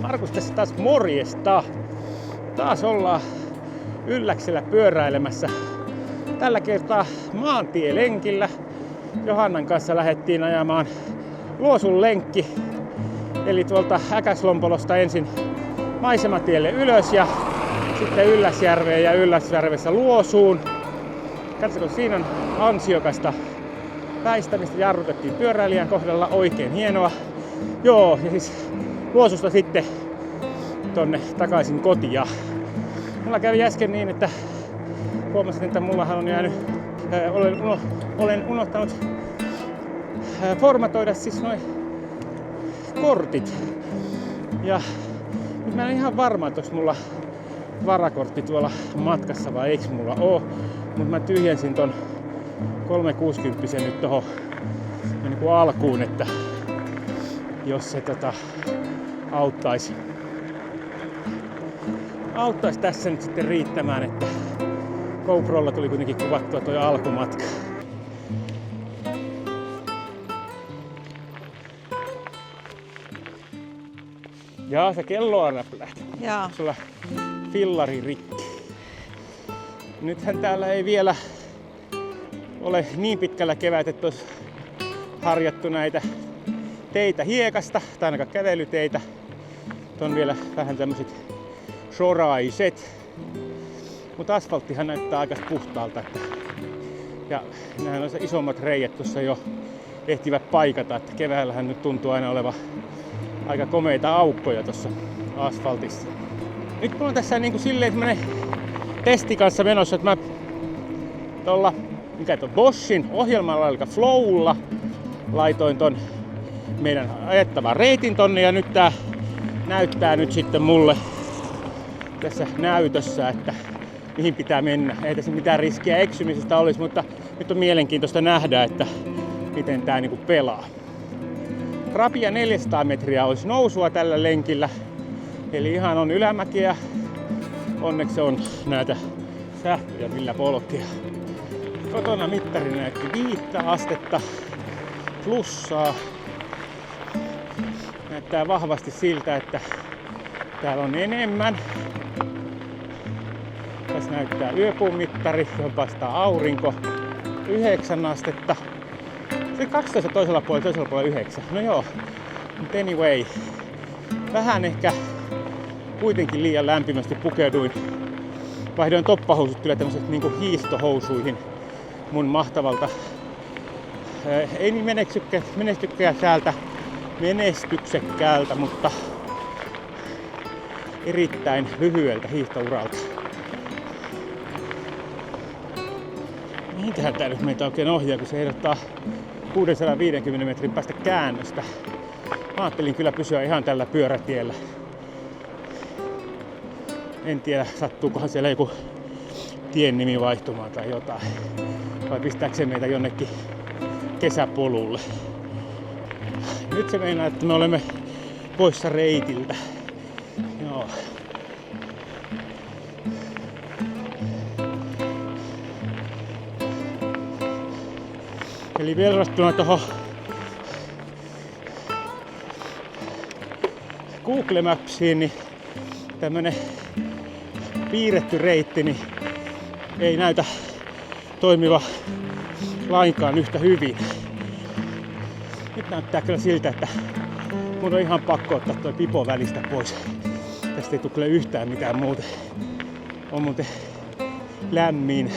Markus tässä taas morjesta. Taas ollaan Ylläksellä pyöräilemässä. Tällä kertaa maantielenkillä. Johannan kanssa lähdettiin ajamaan Luosun lenkki. Eli tuolta Äkäslompolosta ensin Maisematielle ylös ja sitten Ylläsjärveen ja Ylläsjärvessä Luosuun. Katsoko, siinä on ansiokasta väistämistä. Jarrutettiin pyöräilijän kohdalla, oikein hienoa. Joo, ja siis Luosusta sitten tonne takaisin kotiin. Mulla kävi äsken niin, että huomasin, että mullahan on jäänyt, olen unohtanut formatoida siis noin kortit. Ja nyt mä en ole ihan varma, että onko mulla varakortti tuolla matkassa vai eikö mulla oo. Mutta mä tyhjensin ton 360 nyt tohon niin kuin alkuun, että jos se auttaisi tässä nyt sitten riittämään, että GoProlla tuli kuitenkin kuvattua toi alkumatka. Jaa, se kello on räplähti. Jaa. Sulla fillari rikki. Nythän täällä ei vielä ole niin pitkällä kevät, että olisi harjattu näitä teitä hiekasta, tai ainakaan kävelyteitä. On vielä vähän tämmöiset soraiset. Mutta asfalttihan näyttää aika puhtaalta. Ja nämähän on se isommat reijät tuossa jo ehtivät paikata, että keväällähän nyt tuntuu aina olevan aika komeita aukkoja tuossa asfaltissa. Nyt mulla on tässä niin kuin silleen semmonen testi kanssa menossa, että mä tuolla Boschin ohjelmalla eli Flowlla laitoin ton meidän ajettavan reitin tonne ja nyt tää näyttää nyt sitten mulle tässä näytössä, että mihin pitää mennä. Ei tässä mitään riskiä eksymisestä olisi, mutta nyt on mielenkiintoista nähdä, että miten tää niinku pelaa. Rapia 400 metriä olisi nousua tällä lenkillä, eli ihan on ylämäkeä. Onneksi on näitä sähköjä millä polkea. Kotona mittari näytti 5 astetta plussaa. Näyttää vahvasti siltä, että täällä on enemmän. Tässä näyttää yöpuun mittari, johon paistaa aurinko. 9 astetta. Se 12 toisella puolella 9. No joo, mutta anyway. Vähän ehkä kuitenkin liian lämpimästi pukeuduin. Vaihdoin toppahousut kyllä tämmöiset niinku hiihtohousuihin mun mahtavalta, ei niin menestyksekkäältä, mutta erittäin lyhyeltä hiihtouralta. Mihinkähän tää nyt meitä oikein ohjaa, kun se ehdottaa 650 metrin päästä käännöstä. Mä ajattelin kyllä pysyä ihan tällä pyörätiellä. En tiedä, sattuukohan siellä joku tien nimi vaihtumaan tai jotain. Vai pistääkö se meitä jonnekin kesäpolulle. Nyt se meinaa, että me olemme poissa reitiltä. Joo. Eli verrattuna tuohon Google Mapsiin, niin tämmönen piirretty reitti niin ei näytä toimiva lainkaan yhtä hyvin. Nyt näyttää kyllä siltä, että mun on ihan pakko ottaa toi pipo välistä pois. Tästä ei tule kyllä yhtään mitään muuten. On muuten lämmin.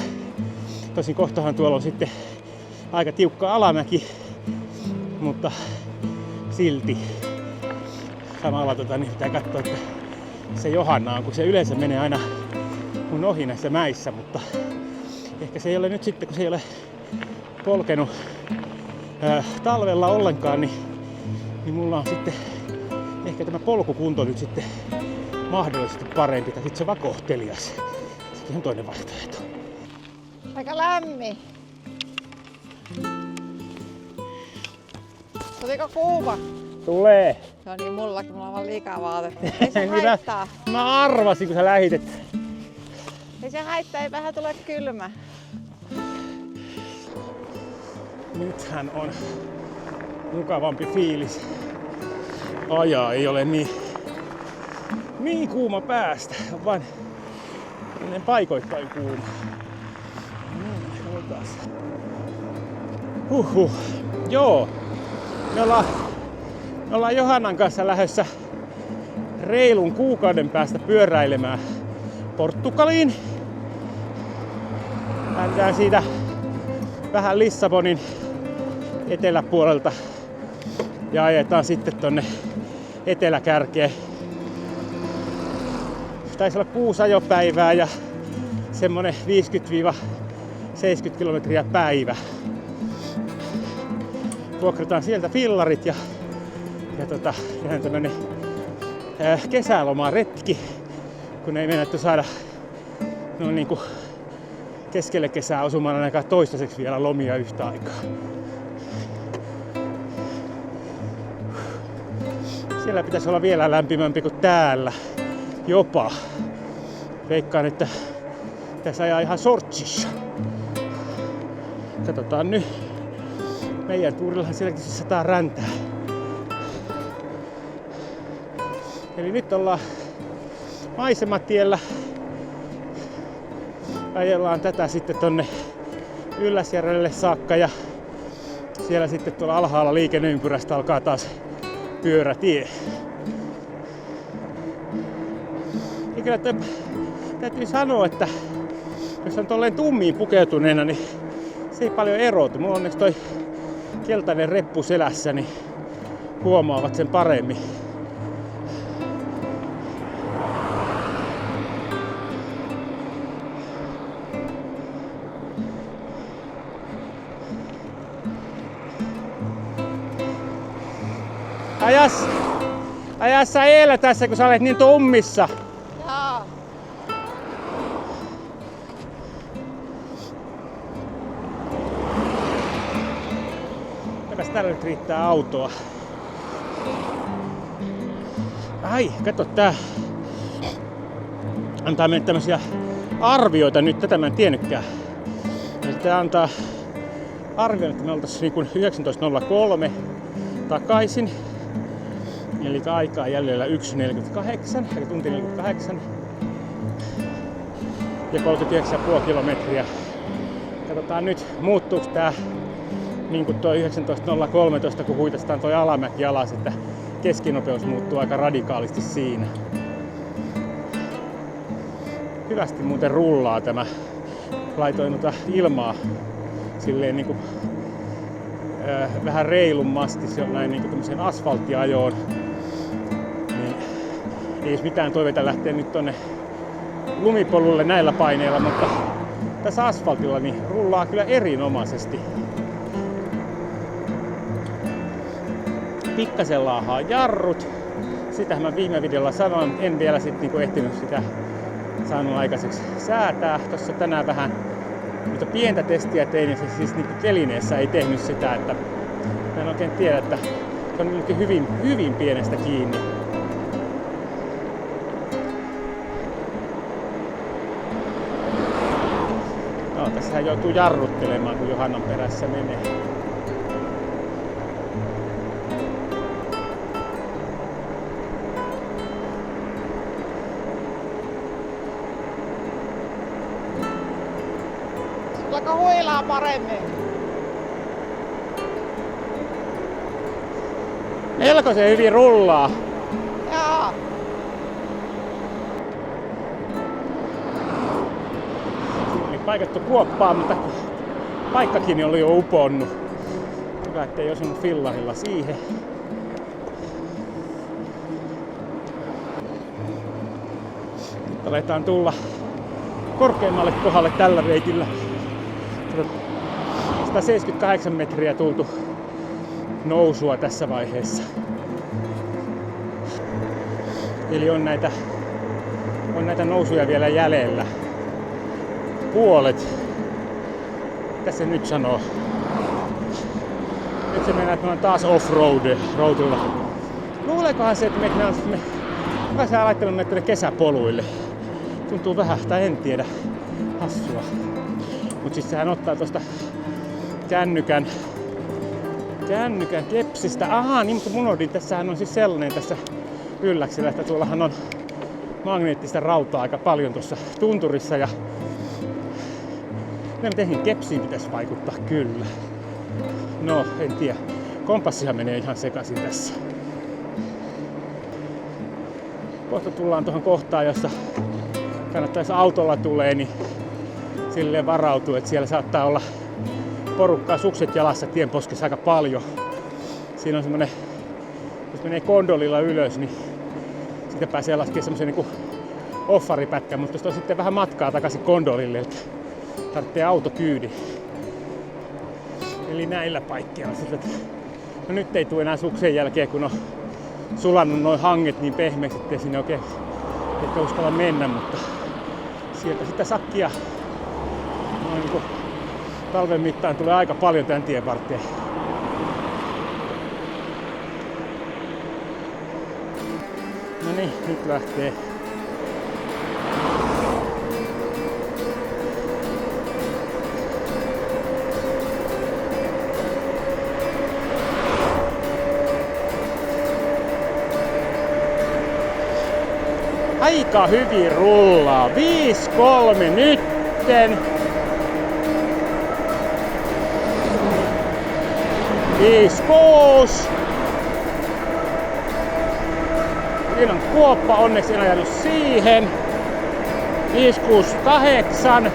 Tosin kohtahan tuolla on sitten aika tiukka alamäki, mutta silti samalla niin pitää katsoa, että se Johanna on, kun se yleensä menee aina mun ohi näissä mäissä, mutta ehkä se ei ole nyt sitten, kun se ei ole polkenut talvella ollenkaan, niin mulla on sitten ehkä tämä polkukunto nyt sitten mahdollisesti parempi, tai sitten se vakohtelias. Sitten on toinen vaihtoehto. Aika lämmin. Tuliko kuuma? Tulee. No niin, mulla on vaan liikaa vaatetta. Ei se haittaa. Mä arvasin, kun sä lähit, että... Ei se haittaa, ei vähän tule kylmä. Nythän on mukavampi fiilis. Ajaa ei ole niin niin kuuma päästä. On vain paikoittain kuuma. Joo. Me ollaan Johannan kanssa lähdössä reilun kuukauden päästä pyöräilemään Portugaliin. Lähdetään siitä vähän Lissabonin eteläpuolelta ja ajetaan sitten tonne eteläkärkeen. Taisi olla 6 ajopäivää ja semmonen 50-70 kilometriä päivä. Vuokrataan sieltä fillarit ja tehdään tämmönen kesälomaretki, kun ei meinattu saada niinku keskelle kesää osumaan ainakaan toistaiseksi vielä lomia yhtä aikaa. Siellä pitäisi olla vielä lämpimämpi kuin täällä. Jopa. Veikkaan, että tässä ajaa ihan sortsissa. Katsotaan nyt. Meidän tuurillahan selkeästi sataa räntää. Eli nyt ollaan maisematiellä. Ajellaan tätä sitten tonne Ylläsjärvelle saakka ja siellä sitten tuolla alhaalla liikenneympyrästä alkaa taas pyörätie. Ja kyllä täytyy sanoa, että jos on tolleen tummiin pukeutuneena, niin se ei paljon erotu. Mulla on onneksi toi keltainen reppu selässä, niin huomaavat sen paremmin. Ajas sä eellä tässä, kun sä olet niin tummissa. Joo. Mitäpäs täällä nyt riittää autoa. Ai, kato tää. Antaa meille tämmösiä arvioita nyt, tätä mä en tiennytkään. Eli tää antaa arvion, että me oltais niin kuin 19.03 takaisin. Eli aikaa jäljellä 1.48, eli tunti 48 ja 39,5 kilometriä. Katsotaan nyt, muuttuuko tää niin kuin tuo 19.013, kun huitetaan toi alamäki alas, että keskinopeus muuttuu aika radikaalisti siinä. Hyvästi muuten rullaa tämä. Laitoin ilmaa silleen niin kuin vähän reilummasti, se on näin niin kuin tämmöiseen asfalttiajoon. Niin ei olisi mitään toiveita lähteä nyt tonne lumipolulle näillä paineilla, mutta tässä asfaltilla niin rullaa kyllä erinomaisesti. Pikkasen laahaa jarrut. Sitähän mä viime videolla sanoin, en vielä sit niinku ehtinyt sitä saanut aikaiseksi säätää. Tossa tänään vähän mutta pientä testiä tein ja se siis niinku telineessä ei tehnyt sitä, että mä en oikein tiedä, että se on hyvin pienestä kiinni. No, tässähän joutuu jarruttelemaan, kun Johannan perässä menee. Sullako huilaa paremmin? Melko se hyvin rullaa. Joo. Oli paikattu kuoppaan, mutta paikkakin oli jo uponnut. Hyvä, ettei osunut fillarilla siihen. Nyt aletaan tulla korkeammalle kohdalle tällä reitillä. 178 metriä tultu nousua tässä vaiheessa. Eli on näitä nousuja vielä jäljellä. Puolet. Mitä se nyt sanoo? Nyt se mennään, että me on taas off-roadilla. Luuleekohan se, että me on laittanut näitä kesäpoluille. Tuntuu vähän, tai en tiedä. Hassua. Mut siis sehän ottaa tosta kännykän kepsistä. Ahaa, niin mutta mun odin, tässähän on siis sellainen tässä ylläksellä, että tuollahan on magneettista rautaa aika paljon tuossa tunturissa ja miten kepsiin pitäisi vaikuttaa kyllä. No, en tiedä. Kompassihan menee ihan sekaisin tässä. Kohta tullaan tuohon kohtaan, jossa kannattaisi autolla tulee, niin silleen varautuu, että siellä saattaa olla porukkaa sukset jalassa tienposkessa aika paljon. Siinä on semmonen, jos menee kondolilla ylös, niin siitä pääsee laskemaan semmosen niinku offaripätkän, mutta on sitten vähän matkaa takaisin kondolille, että tarvitsee autokyydin. Eli näillä paikkeilla sitten. No nyt ei tule enää suksen jälkeen, kun on sulannut noin hanget niin pehmeäksi, ettei sinne oikein ehkä uskalla mennä, mutta sieltä sitten sakkia noin niin kuin talven mittaan tulee aika paljon tän tien varteen. No niin, nyt lähtee. Aika hyvin rullaa. 5-3 nytten. 5-6. Siinä on kuoppa, onneksi en ajanut siihen. 5-6-8.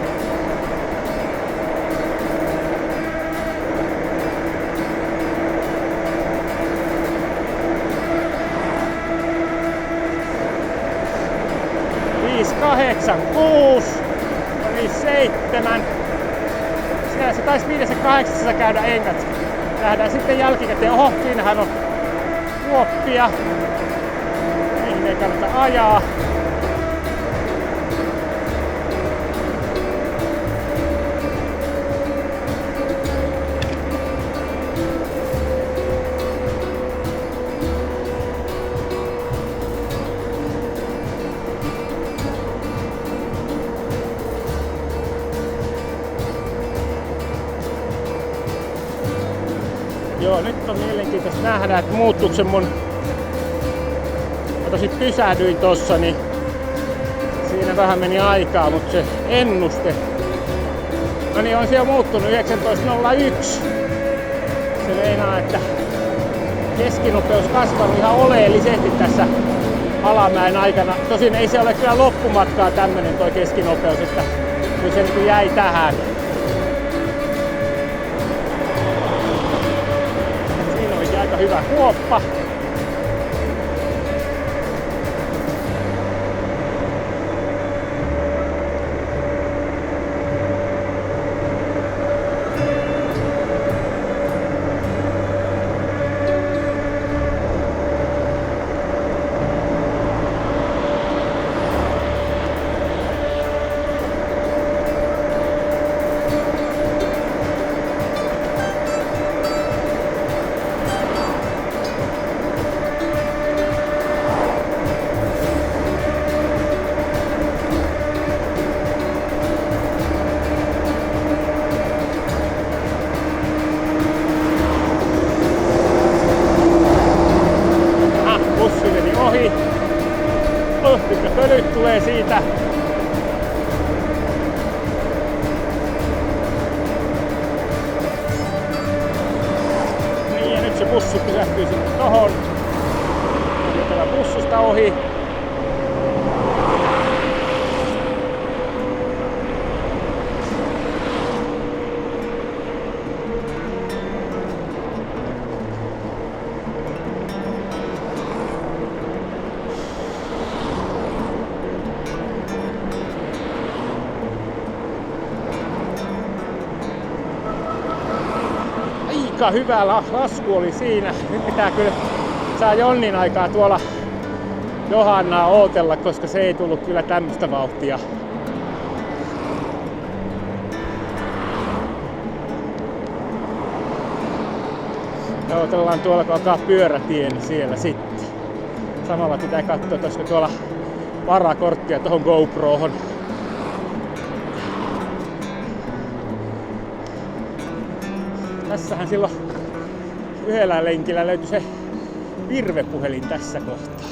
Kahdeksan, 6, oli 7. Siellä se taisi 5-8 käydä engät. Nähdään sitten jälkikäteen. Oho, siinähän on kuoppia. Niihin ei kannata ajaa. Joo, nyt on mielenkiintoista nähdä, että muuttuuko se mun... Mä tosin pysähdyin tossa, niin siinä vähän meni aikaa, mutta se ennuste... No niin, on siellä muuttunut 19.01. Se meinaa, että keskinopeus kasvanut ihan oleellisesti tässä alamäen aikana. Tosin ei se ole kyllä loppumatkaa tämmönen toi keskinopeus, että kyllä se niin jäi tähän. Aika hyvä kuoppa. Mitkä pölyt tulee siitä. Niin ja nyt se bussi pysähtyy sinne tohon. Tämä bussista ohi. Aika hyvä lasku oli siinä. Nyt pitää kyllä saa jonnin aikaa tuolla Johannaa ootella, koska se ei tullut kyllä tämmöistä vauhtia. Ja odotellaan tuolla, kun alkaa pyörätie, niin siellä sitten. Samalla pitää katsoa, että olisiko tuolla varakorttia tuohon GoProhon. Tässähän silloin yhdellä lenkillä löytyi se virvepuhelin tässä kohtaa.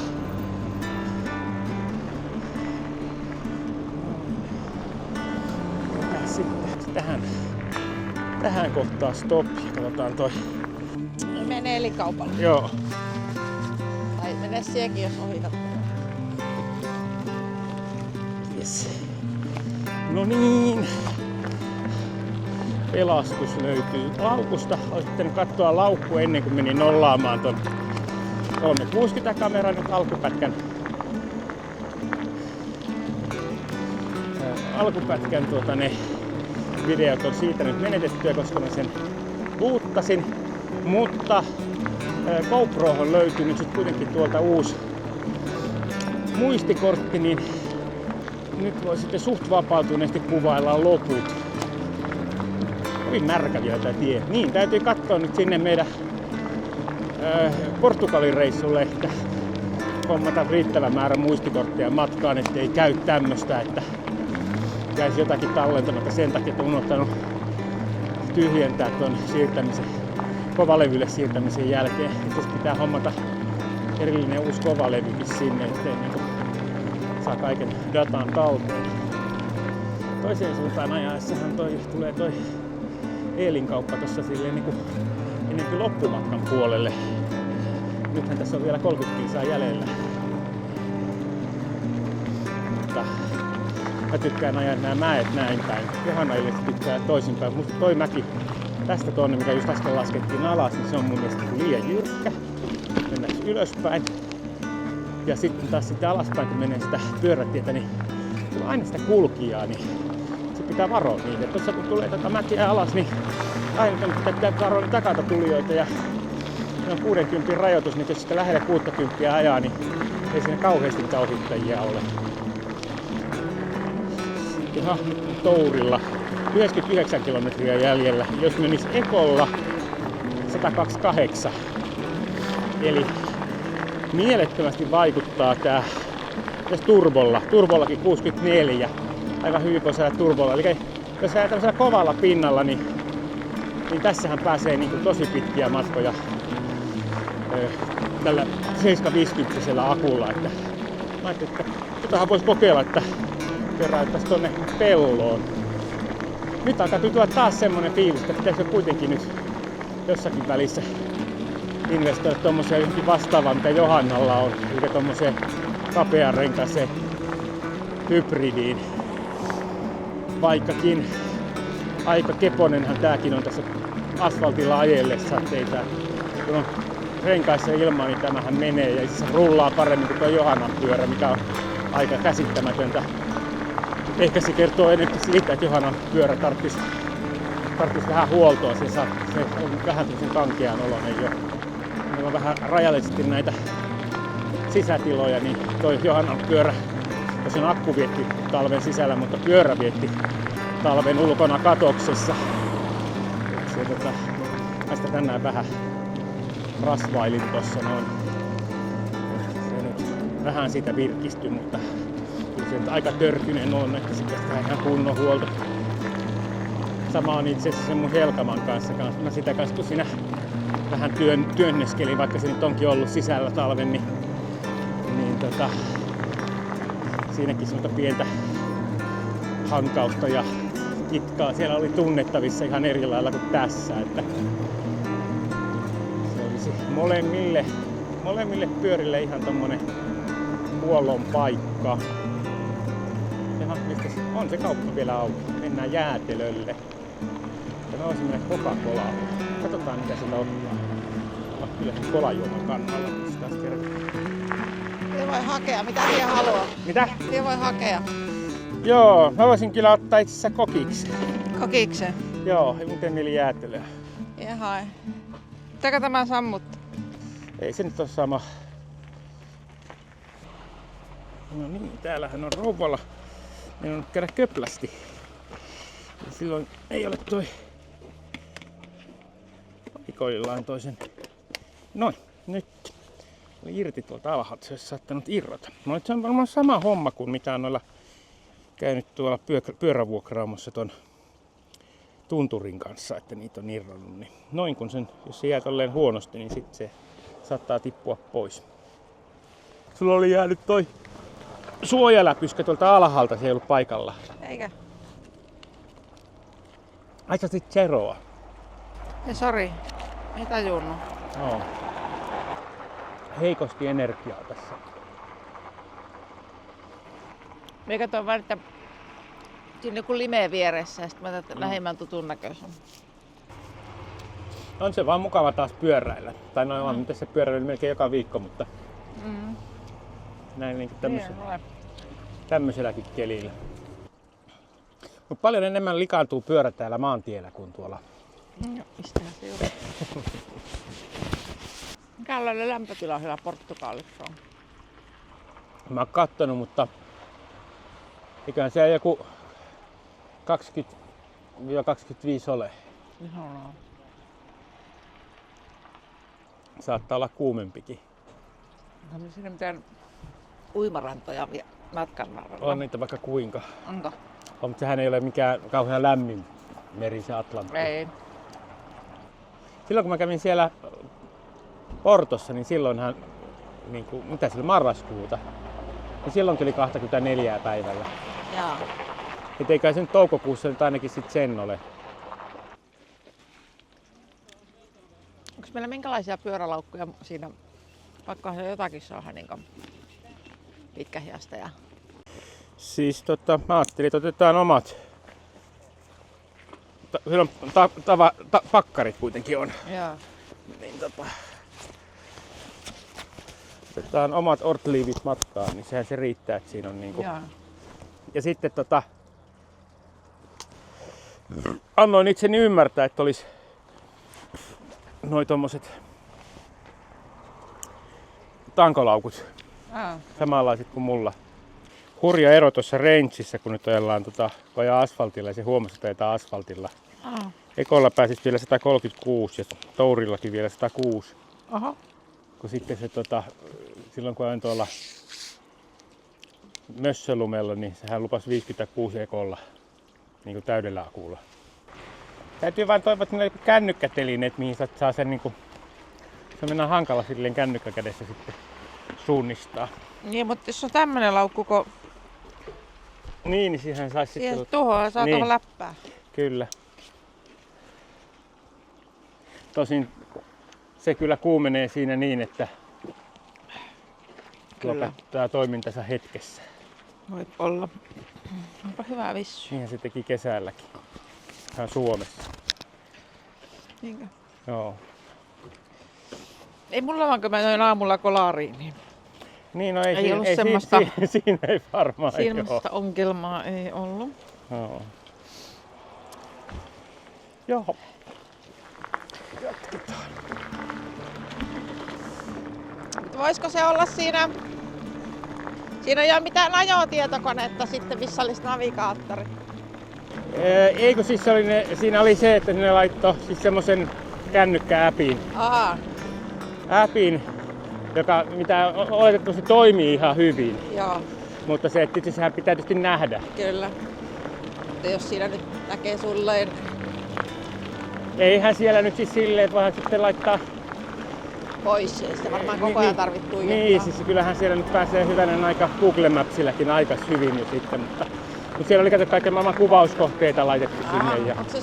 tähän kohtaan stop. Katsotaan toi. Menee elinkaupalla. Joo. Tai mene siekin, jos ohitat. Yes. No niin. Pelastus löytyy laukusta. Olisi pitänyt katsoa laukku ennen kuin menin nollaamaan ton 360 kameran nyt alkupätkän ne videot on siitä nyt menetettyä, koska mä sen boottasin, mutta GoProhon löytyy nyt sit kuitenkin tuolta uusi muistikortti, niin nyt voi sitten suht vapautuneesti kuvailla loput. Hyvin märkä vielä tää tie. Niin, täytyy katsoa nyt sinne meidän Portugalin reissulle, että hommata riittävä määrä muistikortteja matkaan, ettei käy tämmöstä, että jäisi jotakin tallentamatta sen takia, että on unohtanut tyhjentää tuon siirtämisen, kovalevylle siirtämisen jälkeen. Itse pitää hommata erillinen uusi kovalevykin sinne, ettei niinku saa kaiken datan talteen. Toiseen suuntaan ajaessahan tulee toi elinkauppa tossa silleen niinku enemmän loppumatkan puolelle. Nythän tässä on vielä 30 kilsaa jäljellä. Mutta mä tykkään ajaa nämä mäet näin päin. Johanna ilmeisesti tykkää toisinpäin. Musta toi mäki tästä tonne, mikä just äsken laskettiin alas, niin se on mun mielestä liian jyrkkä. Mennään ylöspäin. Ja sitten taas alaspäin, kun menee sitä pyörätietä, niin on aina sitä kulkijaa, niin se pitää varoa niitä. Tuossa kun tulee tätä mäkiä alas, niin aina pitää varoa takalta tulijoita. Ja on 60 rajoitus, niin jos sitä lähelle 60 ajaa, niin ei siinä kauheasti ohittajia ole. Ihan tourilla 99 kilometriä jäljellä. Jos menis ekolla 128. Eli mielettömästi vaikuttaa tää turbollakin 64. Aivan hyvin voi saada turbolla. Eli jos ajaa tämmöisellä kovalla pinnalla, niin tässähän pääsee niin kuin tosi pitkiä matkoja tällä 750 akulla. Että mä ajattelin, että jotahan voisi kokeilla, että keräyttäisi tonne pelloon. Nyt alkaa tulla taas semmonen fiilis, että pitäisikö kuitenkin nyt jossakin välissä investoida tommoseen johonkin vastaavaan, mitä Johannalla on. Eli tommoseen kapean renkaaseen hybridiin. Vaikkakin aika keponenhan tääkin on tässä asfaltilla ajellessa, ettei tää, kun on renkaissa ilmaa, niin tämähän menee ja itse rullaa paremmin kuin tuo Johannan pyörä, mikä on aika käsittämätöntä. Ehkä se kertoo enemmän siitä, että Johannan pyörä tarvitsisi vähän huoltoa. Se on vähän tämmöisen kankean oloinen jo. Meillä on vähän rajallisesti näitä sisätiloja, niin toi Johannan pyörä, tosiaan akku vietti talven sisällä, mutta pyörä vietti talven ulkona katoksessa. Tästä tänään vähän rasvailin tossa noin. Se nyt vähän siitä virkistyi, mutta kyllä se aika törkynen on, että se kestää ihan kunnon huolto. Sama on itse asiassa mun Helkaman kanssa. Mä sitä kanssa, kun siinä vähän työnneskelin, vaikka se nyt onkin ollut sisällä talven, niin siinäkin semmoista pientä hankausta ja kitkaa siellä oli tunnettavissa ihan eri lailla kuin tässä. Että se olisi molemmille pyörille ihan tommonen huollon paikka. Jaha, on se kauppa vielä auki. Mennään Jäätelölle. Ja mä voisin mennä Coca-Colalle. Katsotaan mitä sillä ottaa. Kyllä se kolajuoman kannalla. Te voi hakea, mitä tie haluaa. Mitä? Te voi hakea. Joo, mä voisin kyllä ottaa itse asiassa kokiksi. Kokiksen? Joo, ei miten mieli Jäätelöä. Jaha. Pitääkö tämä sammuttaa? Ei se nyt ole sama. No niin, täällähän on rouvalla. Meidän on käydä köplästi. Ja silloin ei ole toi valikoillaan toisen. Noin, nyt. Oli irti tuolta alhaalta, se olisi saattanut irrota. No se on varmaan sama homma kuin mitä on noilla käynyt tuolla pyörävuokraamossa ton tunturin kanssa, että niitä on irronnut. Niin noin kun sen, jos se jää tolleen huonosti, niin sitten se saattaa tippua pois. Sulla oli jäänyt toi suojaläpyskä tuolta alhaalta, se ei ollut paikalla. Eikä? Ai sä sit Zeroa? Ei, sori. Ei tajunnut. Joo. Heikosti energiaa tässä. Mä katsoin vaan, että siinä on joku limeä vieressä ja sitten mä tätä lähimmän tutun näköisen. On se vaan mukava taas pyöräillä. Tai noin on, miten se pyöräily melkein joka viikko, mutta näin niinku tämmöiselläkin kelillä. Mut paljon enemmän likaantuu pyörä täällä maantiellä kuin tuolla. Mistähän se on? Minkälainen lämpötila siellä Portugalissa on? Mä oon kattonut, mutta eiköhän siellä joku 20-25 ole. Ihanaa. Saattaa olla kuumempikin. Onko siinä mitään uimarantoja matkan varrella? On niitä vaikka kuinka. Onko? On, mutta sehän ei ole mikään kauhean lämmin meri, se Atlantti. Ei. Silloin kun mä kävin siellä Portossa, niin silloinhan, niin kuin, mitä sillä marraskuuta, niin silloinkin oli 24 päivällä. Jaa. Et eikä se nyt toukokuussa nyt ainakin sit sen ole. Onko meillä minkälaisia pyörälaukkuja siinä? Pakkohan se jotakin saada niin pitkähiästä ja... Siis mä ajattelin, että otetaan omat. Silloin pakkarit kuitenkin on. Joo. Niin otetaan omat ortliivit matkaan, niin sehän se riittää, että siinä on niinku... Joo. Ja sitten annoin itseni ymmärtää, että olisi noi tommoset tankolaukut samanlaiset kuin mulla. Hurja ero tuossa rangeissa, kun nyt ajellaan vajaa asfaltilla ja se huomasi, että ajetaan asfaltilla. Ekolla pääsis vielä 136 ja tourillakin vielä 106. Aha. Kun sitten se silloin kun ajoin tuolla Mössölumella, niin sehän lupasi 56 ekolla niin kuin täydellä akulla. Täytyy vain toivoa, että niillä on joku kännykkätelineet, mihin saa sen niinku, se mennään hankala silleen kännykkä kädessä sitten suunnistaa. Niin, mutta jos on tämmönen laukku, kun Niin siihen saisi siihen sitten... tuhoa saa Niin. tuohon läppää. Kyllä. Tosin se kyllä kuumenee siinä niin, että Kyllä. lopettaa toimintansa hetkessä. Voi olla. Onpa hyvä vissu. Niinhän se teki kesälläkin. Ihan Suomessa. Niinkö? Joo. Ei mulla vaan, kun mä join aamulla kolariin, niin Niin, no Ei ollut semmoista- siinä ei varmaan semmoista ongelmaa ei ollut. Joo. Joo. Jatketaan. Mutta voisiko se olla siinä... Siinä ei ole mitään ajotietokonetta sitten, missä olisi navigaattori. Eikö siis siinä oli se, että ne laittoi siis semmosen kännykkä-appin, joka mitä oletettavasti toimii ihan hyvin. Joo, Mutta se, että sehän pitää tietysti nähdä. kyllä. Mutta jos siinä nyt näkee sulleen... Eihän siellä nyt siis silleen, että voidaan sitten laittaa... pois, ei sitä varmaan koko ajan tarvitse tuijottaa. Niin, siis kyllähän siellä nyt pääsee hyvänen aika Google Mapsilläkin aika hyvin jo sitten, mutta siellä oli kato kaiken maailman kuvauskohteita laitettu sinne. Ja... Onko se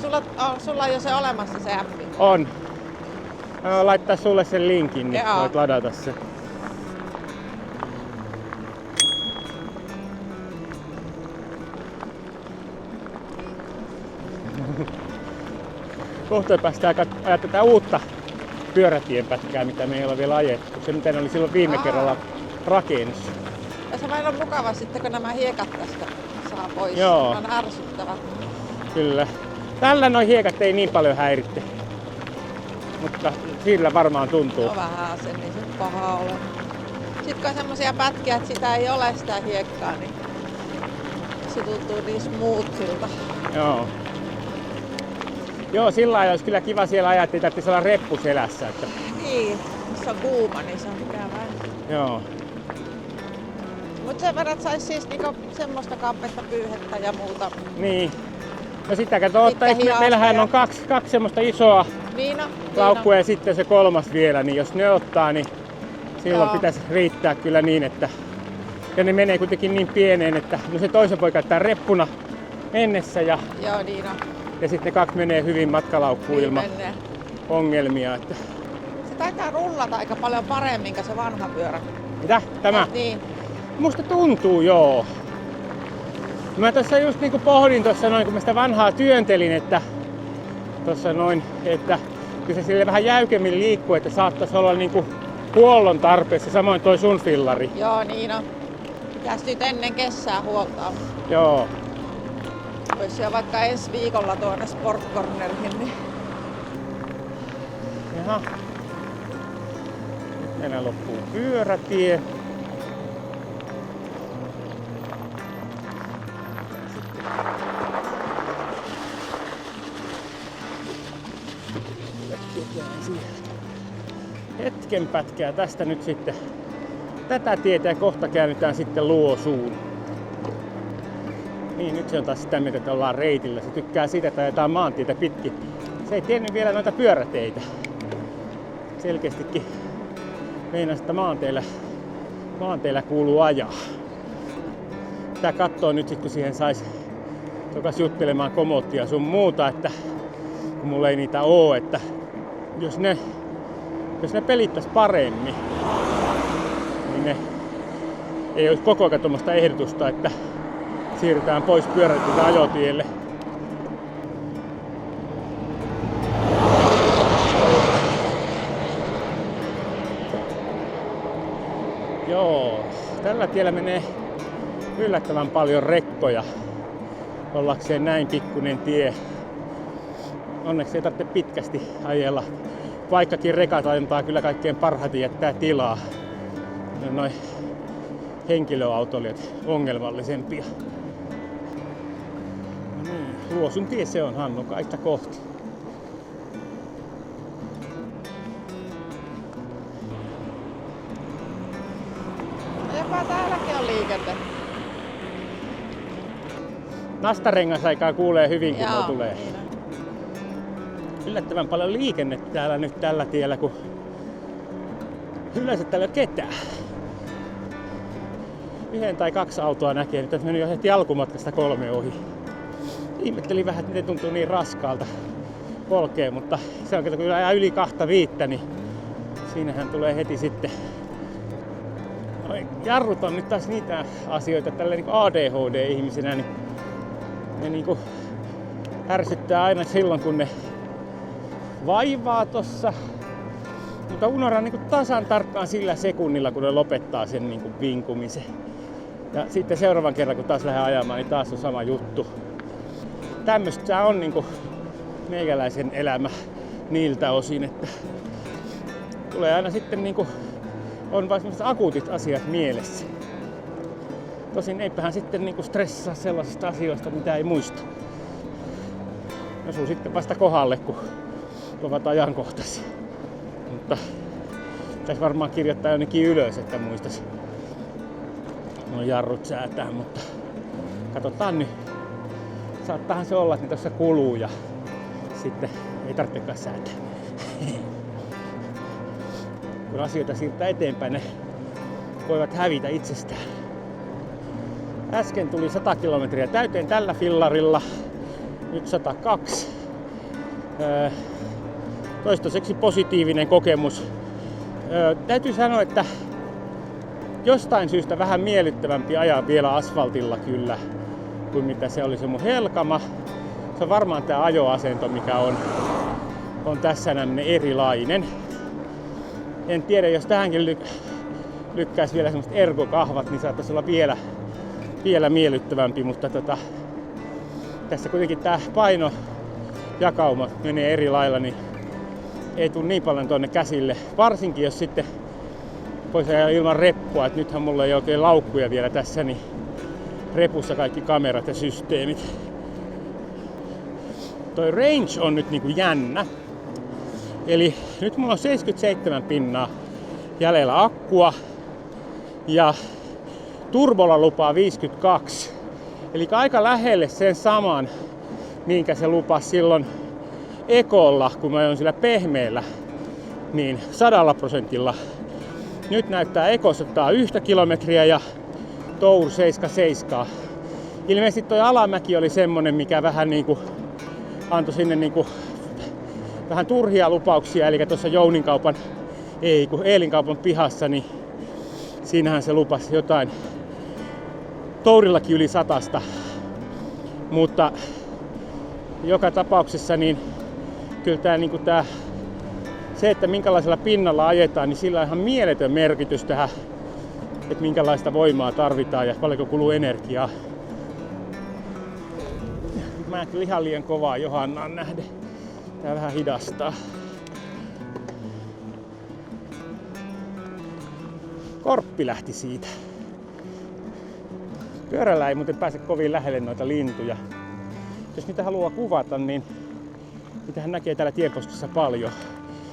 sulla jo se olemassa se appi? On. Mä voin laittaa sulle sen linkin, niin Joo. voit ladata sen. Kohta päästään ajaa tätä uutta pyörätienpätkää, mitä me ei ole vielä ajettu. Se miten oli silloin viime kerralla rakennus. Ja se vain on mukava sitten, kun nämä hiekat tästä saa pois. Joo. Ne on ärsyttävät. Kyllä. Tällä nuo hiekat ei niin paljon häiritte. Mutta sillä varmaan tuntuu. No vähän se, niin se paha ole. Sitten kun on semmosia pätkiä, että sitä ei ole sitä hiekkaa, niin se tuntuu niin smoothilta. Joo. Joo, sillä lailla olisi kyllä kiva siellä ajaa, että ei tarvitsisi olla reppu selässä. Että... Niin, missä on kuuma, niin se on ikävää. Joo. Mutta sen verran sais siis niinku semmoista kappetta pyyhettä ja muuta. Niin. No sitä kato ottaa, Pitkä meillähän hiasta on kaksi semmoista isoa Viina. laukkua ja sitten se kolmas vielä, niin jos ne ottaa, niin silloin Joo. pitäisi riittää kyllä niin, että... Ja ne menee kuitenkin niin pieneen, että no se toisen voi käyttää reppuna mennessä ja Joo, niin on. Ja sitten ne 2 menee hyvin matkalaukkuun Niin ilman menee. ongelmia. Että... Se taitaa rullata aika paljon paremmin kuin se vanha pyörä. Mitä? Tämä? Niin. Musta tuntuu, joo. Mä tässä just niinku pohdin tuossa noin, kun mä sitä vanhaa työntelin, että tuossa noin, että kyllä se sille vähän jäykemmin liikkuu, että saattaisi olla niinku huollon tarpeessa, samoin toi sun fillari. Joo, niin on. Pitäis nyt ennen kesää huoltaa. Joo. Voisi jo vaikka ensi viikolla tuonne Sport Corneriin. Niin... Jaha. Nyt meillä loppuu pyörätie. Hetken pätkää tästä nyt sitten tätä tietä ja kohta käännytään sitten Luosuun. Niin, nyt se on taas sitä mieltä, että ollaan reitillä. Se tykkää siitä, että ajetaan maantietä pitkin. Se ei tiennyt vielä noita pyöräteitä. Selkeästikin meinasi, että maanteillä kuuluu ajaa. Tää kattoo nyt sit, kun siihen sais tokas juttelemaan komottia sun muuta, että kun mulla ei niitä oo, että jos ne pelittäis paremmin, niin ne ei olisi koko ajan tuommoista ehdotusta, että siirrytään pois pyörätiltä ajotielle. Joo, tällä tiellä menee yllättävän paljon rekkoja ollakseen näin pikkuinen tie. Onneksi ei tarvitse pitkästi ajella, vaikkakin rekat antaa kyllä kaikkein parhaiten jättää tilaa. Noin henkilöautoilijat ongelmallisempia. No niin, Luosun tie se on, Hannu, kaista kohti. Jopa täälläkin on liikenne. Nastarengasaikaa kuulee hyvin, kun Joo, tulee. niin on. Yllättävän paljon liikennettä täällä nyt tällä tiellä, kun yleensä täällä ei ole ketään. 1 tai 2 autoa näkee, nyt on mennyt jo heti alkumatkasta 3 ohi. Ihmettelin vähän, että miten tuntuu niin raskaalta polkea, mutta se on kyllä ajaa yli 2.5, niin siinähän tulee heti sitten. Noi jarrut on nyt taas niitä asioita, tällä niin ADHD-ihmisenä, niin ne niin ärsyttää aina silloin, kun ne vaivaa tossa. Mutta unohdan niin tasan tarkkaan sillä sekunnilla, kun ne lopettaa sen niin vinkumisen. Ja sitten seuraavan kerran, kun taas lähden ajamaan, niin taas on sama juttu. Tämmöstä on niin meikäläisen elämä niiltä osin, että tulee aina sitten niin on vain sellaiset akuutit asiat mielessä. Tosin eipähän sitten niin stressaa sellaisista asioista, mitä ei muista. Osuu sitten vasta kohdalle, kun ovat ajankohtaisia. Mutta pitäisi varmaan kirjoittaa jonnekin ylös, että muistais nuo jarrut säätää, mutta katsotaan nyt. Saattaahan se olla, että ne tuossa kuluu ja sitten ei tarvitsekaan säätää. Kun asioita siirtää eteenpäin, ne voivat hävitä itsestään. Äsken tuli 100 kilometriä täyteen tällä fillarilla, nyt 102. Toistaiseksi positiivinen kokemus. Täytyy sanoa, että jostain syystä vähän miellyttävämpi ajaa vielä asfaltilla kyllä kuin mitä se oli se mun Helkama. Se on varmaan tää ajoasento, mikä on tässä näin erilainen. En tiedä, jos tähänkin lykkäisi vielä semmoset ergokahvat, niin saattaisi olla vielä miellyttävämpi, mutta tässä kuitenkin tää painojakauma menee eri lailla, niin ei tule niin paljon tuonne käsille. Varsinkin jos sitten voisi ajaa ilman reppua, että nythän mulla ei oikein laukkuja vielä tässä, niin repussa kaikki kamerat ja systeemit. Toi range on nyt niinku jännä. Eli nyt mulla on 77 pinnaa jäljellä akkua ja turbolla lupaa 52. Eli aika lähelle sen saman, minkä se lupasi silloin ekolla, kun mä ajoin sillä pehmeällä, niin 100%. Nyt näyttää ekossa ottaa 1 kilometriä ja Tour 77. Ilmeisesti toi alamäki oli semmonen, mikä vähän niinku antoi sinne niinku vähän turhia lupauksia, eli tuossa Eelinkaupan pihassa, niin siinähän se lupasi jotain Tourillakin yli 100. Mutta joka tapauksessa niin kyllä se, että minkälaisella pinnalla ajetaan, niin sillä on ihan mieletön merkitys tähän, että minkälaista voimaa tarvitaan ja paljonko kuluu energiaa. Mä en kyllä ihan liian kovaa Johannaan nähden. Tää vähän hidastaa. Korppi lähti siitä. Pyörällä ei muuten pääse kovin lähelle noita lintuja. Jos niitä haluaa kuvata, niin niitähän näkee täällä tienposkessa paljon.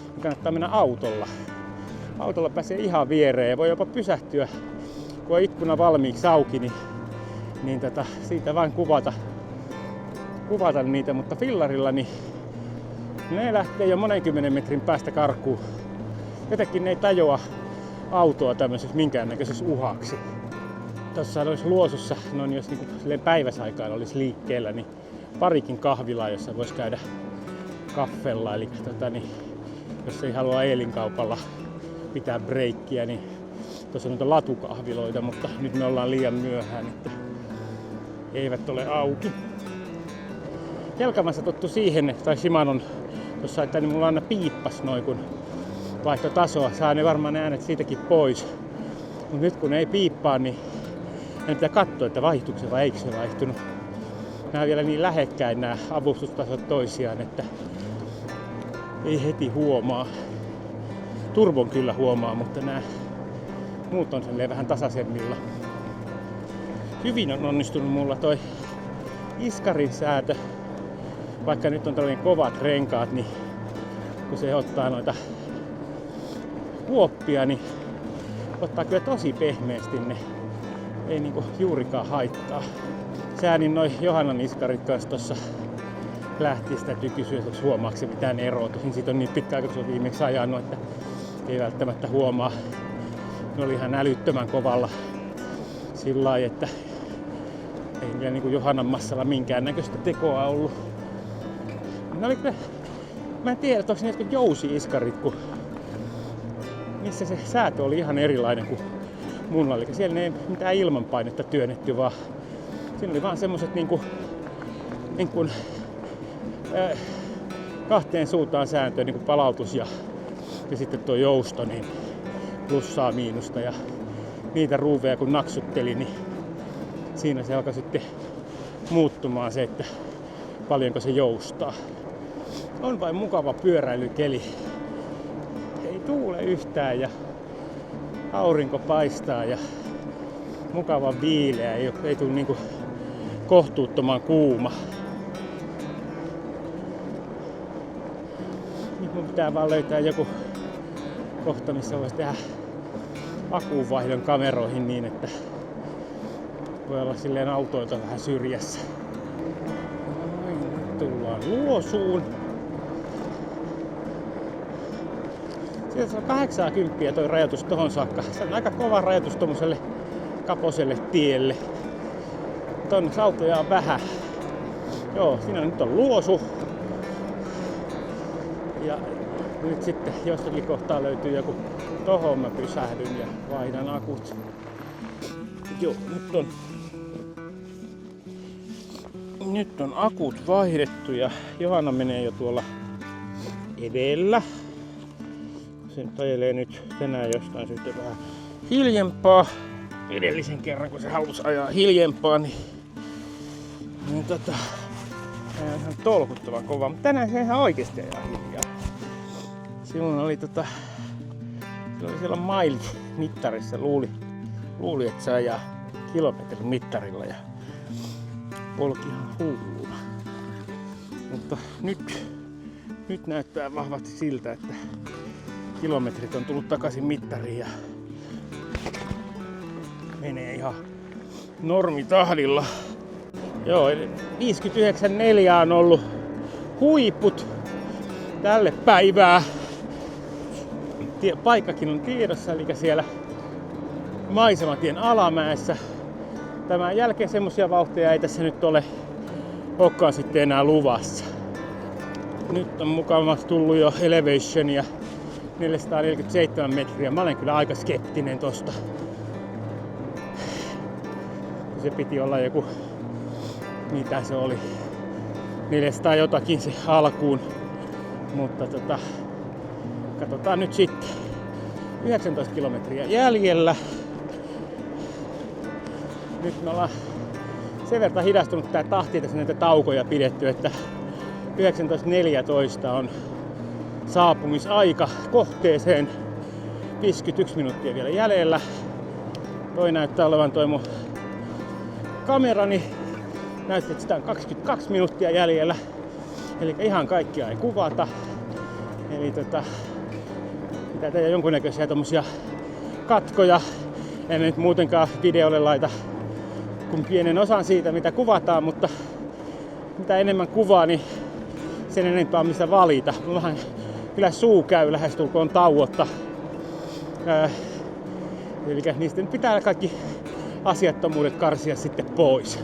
Niin kannattaa mennä autolla. Autolla pääsee ihan viereen ja voi jopa pysähtyä, kun on ikkuna valmiiksi auki, niin siitä vain kuvata niitä, mutta fillarilla niin ne lähtee jo monen kymmenen metrin päästä karkuun. Jotenkin ne ei tajua autoa tämmöisessä minkäännäköisessä uhaksi. Tuossa olisi Luosussa, jos niinku päiväsaikaan olisi liikkeellä, niin parikin kahvilaa, jossa voisi käydä kaffella. Eli jos ei halua Eelinkaupalla pitää breikkiä, niin tuossa on noita latukahviloita, mutta nyt me ollaan liian myöhään, että eivät ole auki. Kelkamassa tottu siihen, tai Shimanon tuossa, että niin mulla aina piippas noin, kun vaihto tasoa. Saa ne varmaan ne äänet siitäkin pois. Mutta nyt kun ei piippaa, niin en pitää katsoa, että vaihtuuko se vai eikö se vaihtunut. Nämä on vielä niin lähekkäin nämä avustustasot toisiaan, että ei heti huomaa. Turbon kyllä huomaa, mutta nämä muut on vähän tasaisemmilla. Hyvin on onnistunut mulla toi iskarin säätö. Vaikka nyt on tällainen kovat renkaat, niin kun se ottaa noita kuoppia, niin ottaa kyllä tosi pehmeästi ne. Ei niinku juurikaan haittaa. Säädin noi Johannan iskarit kanssa tossa lähti, sitä täytyy kysyä, että huomaako se mitään eroa. Tosin siitä on niin pitkä aika, kun se on viimeksi ajanut, että ei välttämättä huomaa. Ne oli ihan älyttömän kovalla sillä lailla, että ei vielä niinku Johannan massalla minkäännäköistä tekoa ollut. Ne oli kyllä, mä en tiedä, että onko ne jotkut jousi-iskarit, kun niissä se säätö oli ihan erilainen kuin mulla. Eli siellä ei mitään ilmanpainetta työnnetty, vaan siinä oli vaan semmoset kahteen suuntaan sääntöön, niin kuin palautus ja sitten tuo jousto, niin plussaa miinusta. Ja niitä ruuveja kun naksutteli, niin siinä se alkoi sitten muuttumaan se, että paljonko se joustaa. On vain mukava pyöräilykeli. Ei tuule yhtään ja aurinko paistaa ja mukava viileä. Ei tule niinku kohtuuttoman kuuma. Nyt mun pitää vaan löytää joku kohta, missä voisi tehdä akunvaihdon kameroihin niin, että voi olla silleen autoilta vähän syrjässä. Nyt tullaan Luosuun. Sieltä on 80 toi rajoitus tohon saakka. Se on aika kova rajoitus tommoselle kaposelle tielle. Tonne autoja on vähän. Joo, siinä nyt on Luosu. Ja nyt sitten jostakin kohtaa löytyy joku, tohon mä pysähdyn ja vaihdan akut. Joo, nyt on akut vaihdettu ja Johanna menee jo tuolla edellä. Se nyt ajelee nyt tänään jostain syystä vähän hiljempaa. Edellisen kerran kun se halusi ajaa hiljempaa, niin on ihan tolkuttoman kova. Mutta tänään se ihan oikeesti ajaa hiljaa. Silloin oli siellä miles-mittarissa luuli, että se ajaa kilometrin mittarilla ja polki ihan hulluna. Mutta nyt näyttää vahvasti siltä, että kilometrit on tullut takaisin mittariin ja menee ihan normitahdilla. Joo, 59.4 on ollut huiput tälle päivää. Paikkakin on tiedossa, eli siellä Maisematien alamäessä. Tämän jälkeen semmosia vauhtia ei tässä nyt olekaan sitten enää luvassa. Nyt on mukavasti tullut jo elevationia 447 metriä. Mä olen kyllä aika skeptinen tosta. Se piti olla joku, mitä se oli, 400 jotakin se alkuun. Mutta katsotaan nyt sitten. 19 kilometriä jäljellä. Nyt me ollaan sen verran hidastunut tää tahti, että näitä taukoja pidetty, että 19.14 on saapumisaika kohteeseen. 51 minuuttia vielä jäljellä. Toi näyttää olevan toi mun kamerani. Näyttää, että sitä on 22 minuuttia jäljellä. Eli ihan kaikkia ei kuvata. Eli pitää tehdä jonkunnäköisiä tommosia katkoja. En nyt muutenkaan videolle laita kuin pienen osan siitä, mitä kuvataan, mutta mitä enemmän kuvaa, niin sen enempää on mistä valita. Mullahan kyllä suu käy lähestulkoon tauotta. Eli niistä nyt pitää kaikki asiattomuudet karsia sitten pois.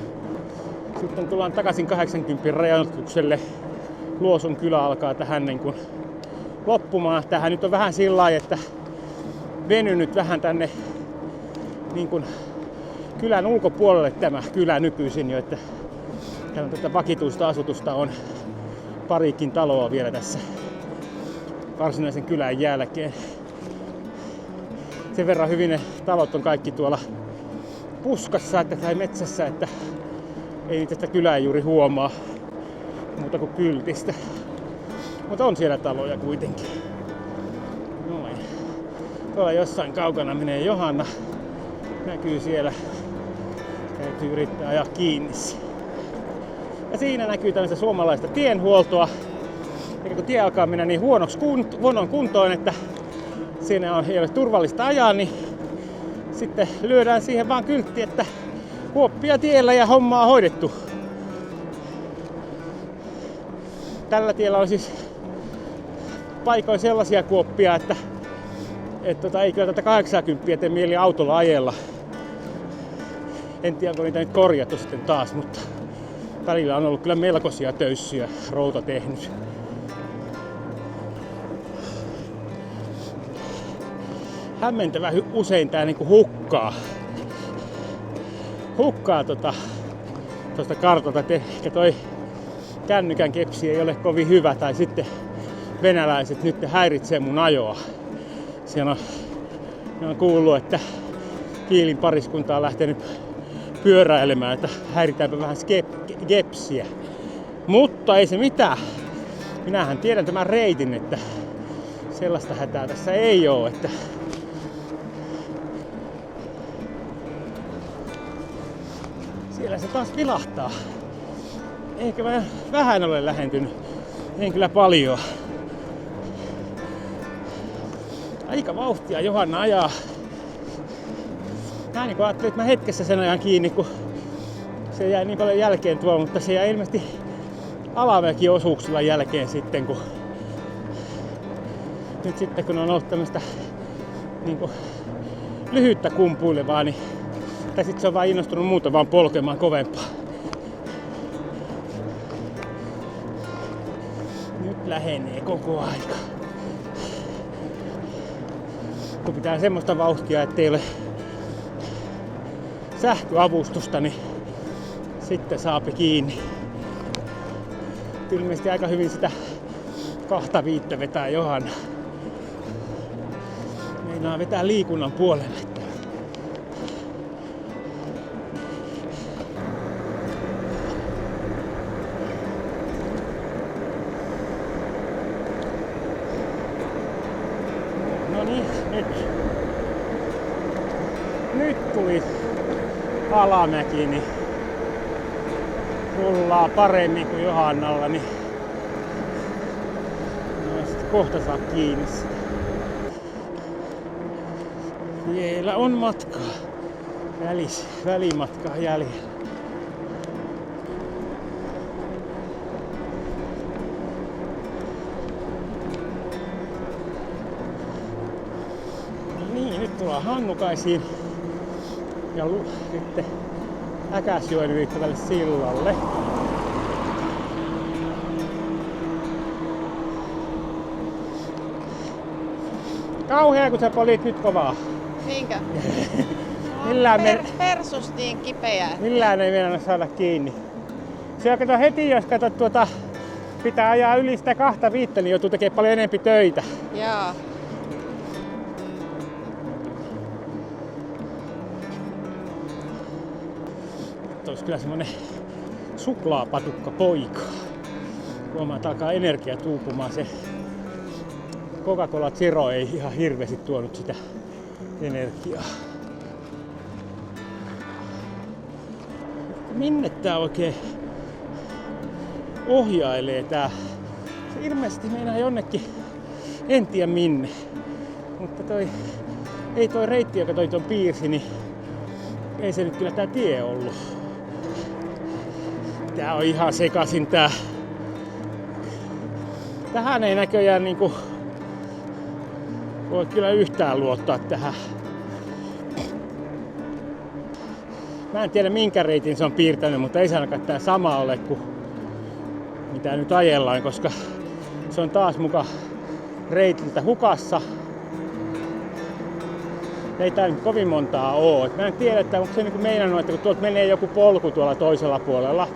Sitten tullaan takaisin 80 rajoitukselle. Luosun kylä alkaa tähän niin kuin loppumaan. Tähän nyt on vähän sillä lailla, että venynyt vähän tänne niin kuin kylän ulkopuolelle tämä kylä nykyisin jo, että täällä tätä vakituista asutusta on parikin taloa vielä tässä varsinaisen kylän jälkeen. Sen verran hyvin ne talot on kaikki tuolla puskassa tai metsässä, että ei niitä tätä kylää juuri huomaa muuta kuin kyltistä. Mutta on siellä taloja kuitenkin. Noin. Tuolla jossain kaukana menee Johanna. Näkyy siellä. Täytyy yrittää ajaa kiinni. Ja siinä näkyy tämmöistä suomalaista tienhuoltoa. Ja kun tie alkaa mennä niin huonoon kuntoon, että siinä ei ole turvallista ajaa, niin sitten lyödään siihen vaan kyltti, että kuoppia tiellä ja hommaa hoidettu. Tällä tiellä on siis paikoin sellaisia kuoppia, että ei kyllä tätä 80 tee mieli autolla ajella. En tiedä, onko niitä nyt korjattu sitten taas, mutta välillä on ollut kyllä melkoisia töyssyjä routa tehnyt. Hämmentävä usein tää niinku hukkaa tuosta kartalta. Ehkä toi kännykän kepsi ei ole kovin hyvä, tai sitten venäläiset nyt häiritsee mun ajoa. Siellä on kuullut, että Kiilin pariskunta on lähtenyt pyöräilemään, että häiritäänpä vähän kepsiä. Mutta ei se mitään. Minähän tiedän tämän reitin, että sellaista hätää tässä ei oo. Että siellä se taas vilahtaa. Ehkä mä vähän olen lähentynyt. En kyllä paljon. Aika vauhtia Johanna ajaa. Mä niin ajattelin, että mä hetkessä sen ajan kiinni, kun se jäi niin paljon jälkeen tuolla, mutta se jäi ilmeisesti alamäkiosuuksilla jälkeen sitten, kun nyt sitten kun on ollut tämmöistä niin kuin lyhyttä kumpuilevaa, niin tai sitten se on vaan innostunut muuta vaan polkemaan kovempaa. Nyt lähenee koko aika. Kun pitää semmoista vauhtia, ettei ole sähköavustusta, niin sitten saapi kiinni. Ilmeisesti aika hyvin sitä 2.5 vetää Johanna. Meinaa vetää liikunnan puolelle. No niin, nyt tuli alamäki, niin rullaa paremmin kuin Johannalla, niin no, sitten kohta saa kiinni sitä. Vielä on matkaa, välimatkaa jäljellä. Niin, nyt tullaan Hannukaisiin ja sitten Äkäsjoen ylittävälle sillalle. kauhea kun sä polit nyt kovaa. Niinkö? Millään, Persus niin kipeä. millään ei mennä saada kiinni. Siellä kato heti, jos katsot pitää ajaa yli sitä 2.5, niin joutuu tekemään paljon enempi töitä. Joo. Olisi kyllä semmonen suklaapatukka poika. Huomaa, että alkaa energia tuupumaan. Se Coca-Cola Zero ei ihan hirveästi tuonut sitä energiaa. Minne tää oikein ohjailee tää? Se ilmeisesti meinaa jonnekin, en tiedä minne. Mutta ei toi reitti, joka toi ton piirsi, niin ei se nyt kyllä tää tie ollut. Tää on ihan sekasin tää. Tähän ei näköjään niinku voi kyllä yhtään luottaa tähän. Mä en tiedä minkä reitin se on piirtänyt, mutta ei se ainakaan tää sama ole kuin mitä nyt ajellaan, koska se on taas muka reitiltä hukassa. Ei tää nyt kovin montaa oo. Mä en tiedä, että onko se niinku meinannut, että kun tuolta menee joku polku tuolla toisella puolella,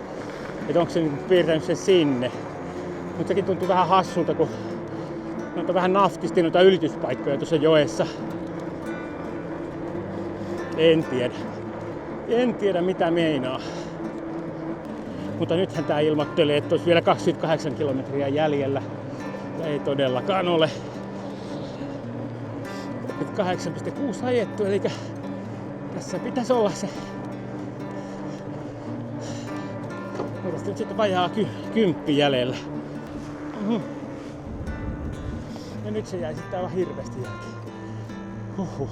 että onko se niinku piirtänyt sen sinne. Mutta sekin tuntuu vähän hassulta, kun noita vähän naftisti noita ylityspaikkoja tuossa joessa. En tiedä mitä meinaa. Mutta nythän tää ilmoittelee, että olisi vielä 28 kilometriä jäljellä. Ja ei todellakaan ole. 8,6 ajettu, eli tässä pitäisi olla se. Mutta nyt sitten vajaa 10 jäljellä. Ja nyt se jäi sitten aivan hirveästi jälkeen.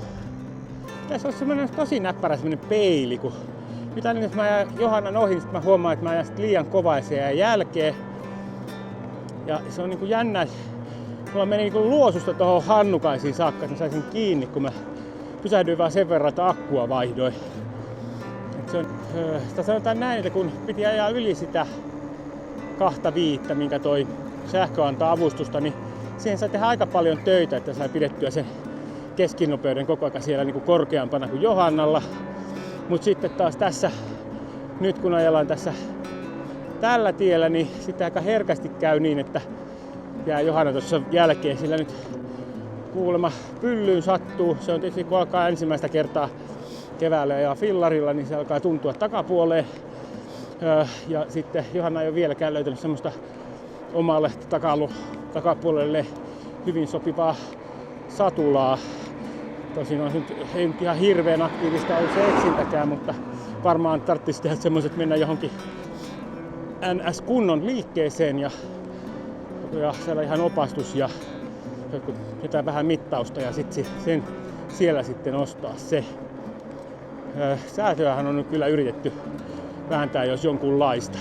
Tässä olisi semmoinen tosi näppärä semmoinen peili, kun nyt aina jos mä ajan Johannan ohi, niin mä huomaan, että mä ajan liian kovaa ja se jää jälkeen. Ja se on niinku jännä. Mulla meni niinku luosusta tuohon hannukaisiin saakka, että mä saisin kiinni, kun mä pysähdyin vaan sen verran, että akkua vaihdoin. Sitä sanotaan näin, että kun piti ajaa yli sitä 2.5, minkä toi sähkö antaa avustusta, niin siihen sai tehdä aika paljon töitä, että sai pidettyä sen keskinopeuden koko ajan siellä niinku korkeampana kuin Johannalla. Mut sitten taas tässä, nyt kun ajellaan tässä tällä tiellä, niin sitten aika herkästi käy niin, että jää Johanna tuossa jälkeen, sillä nyt kuulemma pyllyyn sattuu. Se on tietysti kun alkaa ensimmäistä kertaa keväällä ja fillarilla, niin se alkaa tuntua takapuoleen. Ja sitten Johanna ei ole vieläkään löytänyt semmoista omalle takapuolelle hyvin sopivaa satulaa. Tosin on ei nyt ihan hirveän aktiivista ollut se etsintäkään, mutta varmaan tarvitsisi tehdä semmoiset mennä johonkin NS-kunnon liikkeeseen ja saada ihan opastus ja jotain vähän mittausta ja sitten siellä sitten ostaa se. Säätöähän on nyt kyllä yritetty vääntää jos jonkunlaista.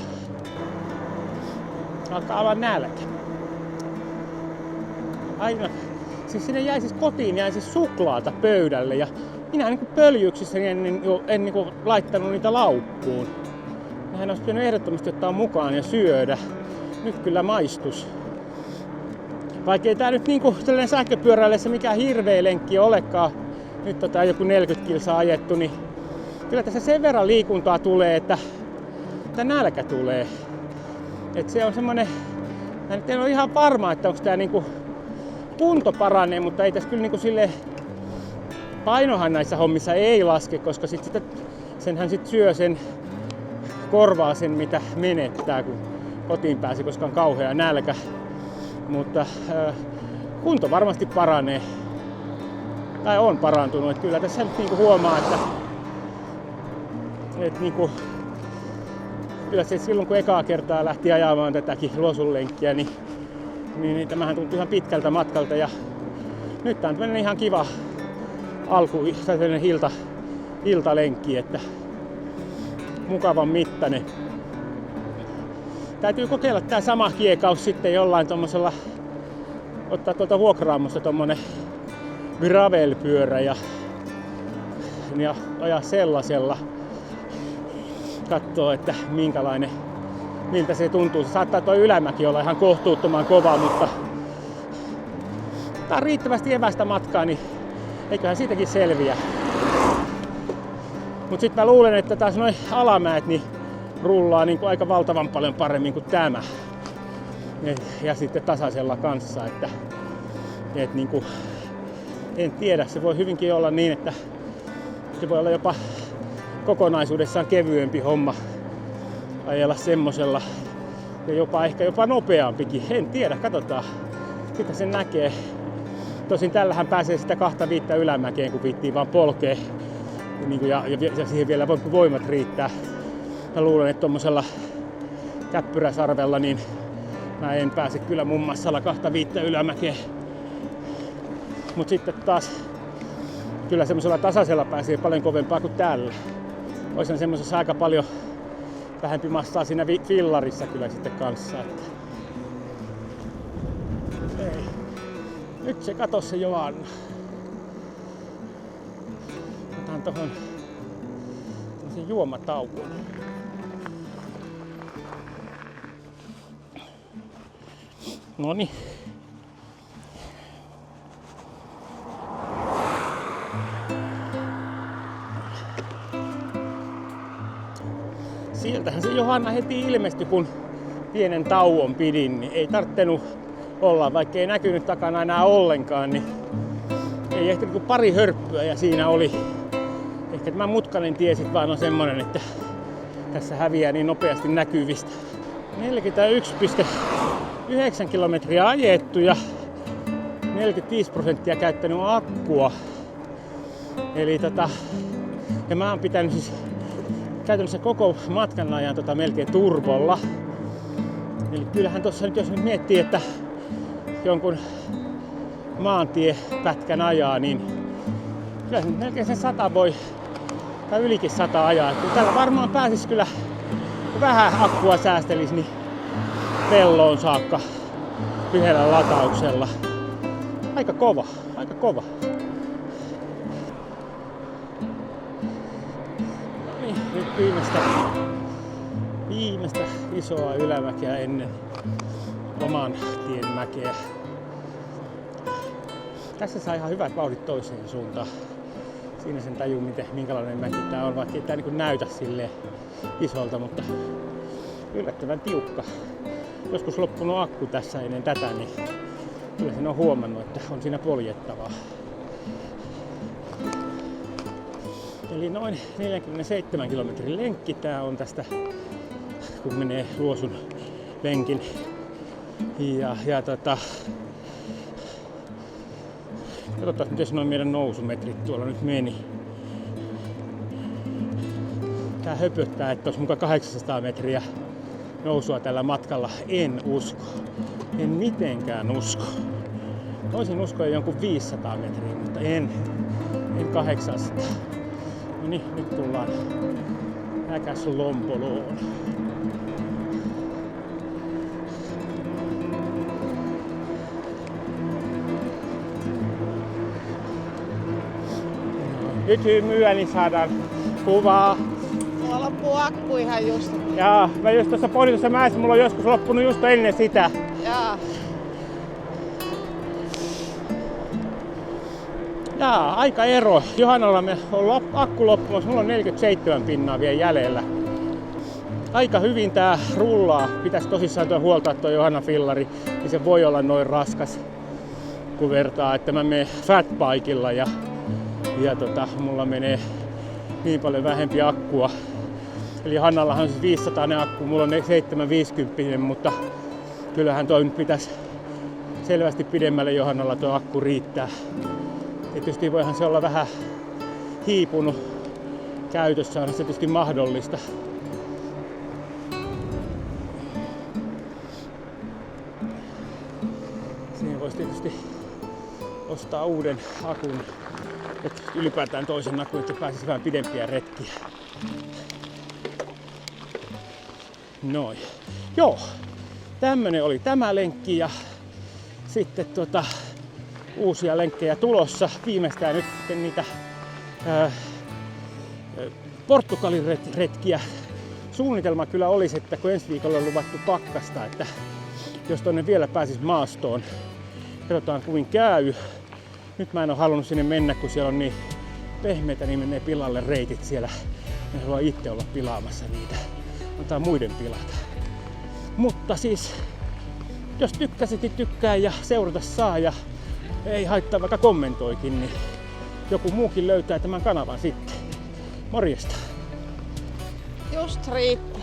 Alkaa olla nälkä. Aina. Siis sinne jäi siis kotiin suklaata pöydälle ja minä niin kuin pöljyksissä en niin kuin laittanut niitä laukkuun. Nehän olisi pitänyt ehdottomasti ottaa mukaan ja syödä. Nyt kyllä maistus. Vaikka ei tää nyt niinku sähköpyöräillessä mikään hirveä lenkki olekaan. Nyt joku 40 kilsaa ajettu, niin kyllä tässä sen verran liikuntaa tulee, että nälkä tulee. Et se on semmonen, mä nyt en ole ihan varma, että onko tää niinku kunto paranee, mutta ei tässä kyllä niinku silleen, painohan näissä hommissa ei laske, koska senhän sit syö sen, korvaa sen mitä menettää, kun kotiin pääsi, koska on kauhea nälkä. Mutta kunto varmasti paranee. Tai on parantunut. Että kyllä tässä nyt niinku huomaa, että niinku, kyllä se silloin kun ekaa kertaa lähti ajamaan tätäkin luosunlenkkiä, niin tämähän tuntui ihan pitkältä matkalta. Ja nyt tää on tämmönen ihan kiva tämmönen iltalenkki, että mukavan mittainen. Täytyy kokeilla tää sama kiekaus sitten jollain tommosella, ottaa tuolta vuokraamosta tommonen gravelpyörä ja ajaa sellaisella. Katsoo, että miltä se tuntuu. Se saattaa tuo ylämäki olla ihan kohtuuttoman kova, mutta otetaan riittävästi evästä matkaa, niin eiköhän siitäkin selviä. Mut sit mä luulen, että taas noi alamäet niin rullaa niin kuin aika valtavan paljon paremmin kuin tämä. Ja sitten tasaisella kanssa, että niin kuin, en tiedä, se voi hyvinkin olla niin, että se voi olla jopa kokonaisuudessaan kevyempi homma ajella semmosella ja ehkä jopa nopeampikin. En tiedä, katsotaan. Sitten sen näkee. Tosin tällähän pääsee sitä 2-5 ylämäkeen, kun viittiin vaan polkee. Ja siihen vielä voimat riittää. Mä luulen, että tommosella käppyräsarvella niin mä en pääse kyllä mun massalla 2-5 ylämäkeen. Mut sitten taas kyllä semmosella tasaisella pääsee paljon kovempaa kuin tällä. Oisin semmosessa aika paljon vähempi massaa siinä fillarissa kyllä sitten kanssa. Että. Ei. Nyt se kato se Joanna. Otan tohon sen juomatauon. Noniin. Sieltähän se Johanna heti ilmestyi, kun pienen tauon pidin, niin ei tarttenut olla, vaikka ei näkynyt takana enää ollenkaan, niin ei ehtinyt kuin pari hörppyä ja siinä oli. Ehkä tämä mutkainen tie sit vaan on semmonen, että tässä häviää niin nopeasti näkyvistä. 41,9 kilometriä ajettu ja 45% käyttänyt akkua. Eli ja mä oon pitänyt siis käytännössä koko matkan ajan melkein turbolla. Eli kyllähän tossa nyt jos nyt miettii, että jonkun maantiepätkän ajaa, niin kyllä se melkein sen 100 voi, tai ylikin 100 ajaa. Kun tällä varmaan pääsis kyllä, kun vähän akkua säästelis, niin pelloon saakka yhdellä latauksella. Aika kova, aika kova. Nyt viimeistä isoa ylämäkeä ennen oman tien mäkeä. Tässä saa ihan hyvät vauhdit toiseen suuntaan. Siinä sen tajuu, minkälainen mäki tää on, vaikka ei tää niin näytä silleen isolta, mutta yllättävän tiukka. Joskus loppunut akku tässä ennen tätä, niin kyllä sen on huomannut, että on siinä poljettavaa. Eli noin 47 kilometrin lenkki tää on tästä, kun menee Luosun lenkin. Katsotaan, miten noin meidän nousumetrit tuolla nyt meni. Tää höpöttää, että olisi mukaan 800 metriä nousua tällä matkalla. En usko. En mitenkään usko. Voisin uskoa jonkun 500 metriä, mutta en 800. No niin, nyt tullaan Äkäslompoloon. Nyt hymyä, niin saadaan kuvaa. Mulla loppuu akku ihan just. Jaa, mä just tuossa pohdin tuossa mäessä, mulla on joskus loppunut just ennen sitä. Jaa. Jaa, aika ero. Johannalla me on akku loppumassa, mulla on 47 pinnaa vielä jäljellä. Aika hyvin tää rullaa. Pitäis tosissaan huoltaa tuo Johanna fillari, niin se voi olla noin raskas, kun vertaa, että mä menen fatbikella ja mulla menee niin paljon vähempi akkua. Eli Hannallahan on siis 500 akku, mulla on 750, mutta kyllähän toi nyt pitäisi selvästi pidemmälle Johannalla tuo akku riittää. Tietysti voihan se olla vähän hiipunut käytössä, on se tietysti mahdollista. Siihen voisi tietysti ostaa uuden akun, että ylipäätään toisen akun, että pääsisi vähän pidempiä retkiä. Noin. Joo, tämmönen oli tämä lenkki ja sitten uusia lenkkejä tulossa. Viimeistään nyt niitä Portugalin retkiä. Suunnitelma kyllä olisi, että kun ensi viikolla on luvattu pakkasta, että jos tonne vielä pääsis maastoon, Katsotaan kuin käy. Nyt mä en oo halunnut sinne mennä, kun siellä on niin pehmeitä, niin menee pilalle reitit siellä. En halua itse olla pilaamassa niitä. Antaa muiden pilata. Mutta siis, jos tykkäsit, niin tykkää ja seurata saa ja ei haittaa vaikka kommentoikin, niin joku muukin löytää tämän kanavan sitten. Morjesta! Just riitti.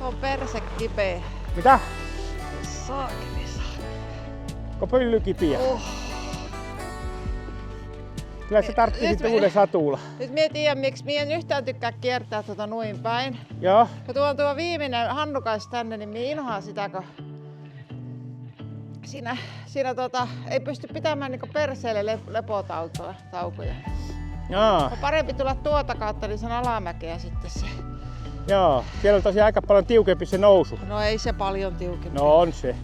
On perse kipeä. Mitä? Saakeli. Onko pylly kipiä? Kyllä se tarvitsi sitten uuden satulla. Nyt mä en tiedä, miksi mä en yhtään tykkää kiertää noin päin. Joo. Kun tuo viimeinen Hannukais tänne, niin mä inhoan sitä, kun siinä ei pysty pitämään niinku perseelle lepotaukoja. Jaa. On parempi tulla tuota kautta, niin se on alamäkeä sitten se. Joo. Siellä on tosiaan aika paljon tiukempi se nousu. No ei se paljon tiukempi. No on se.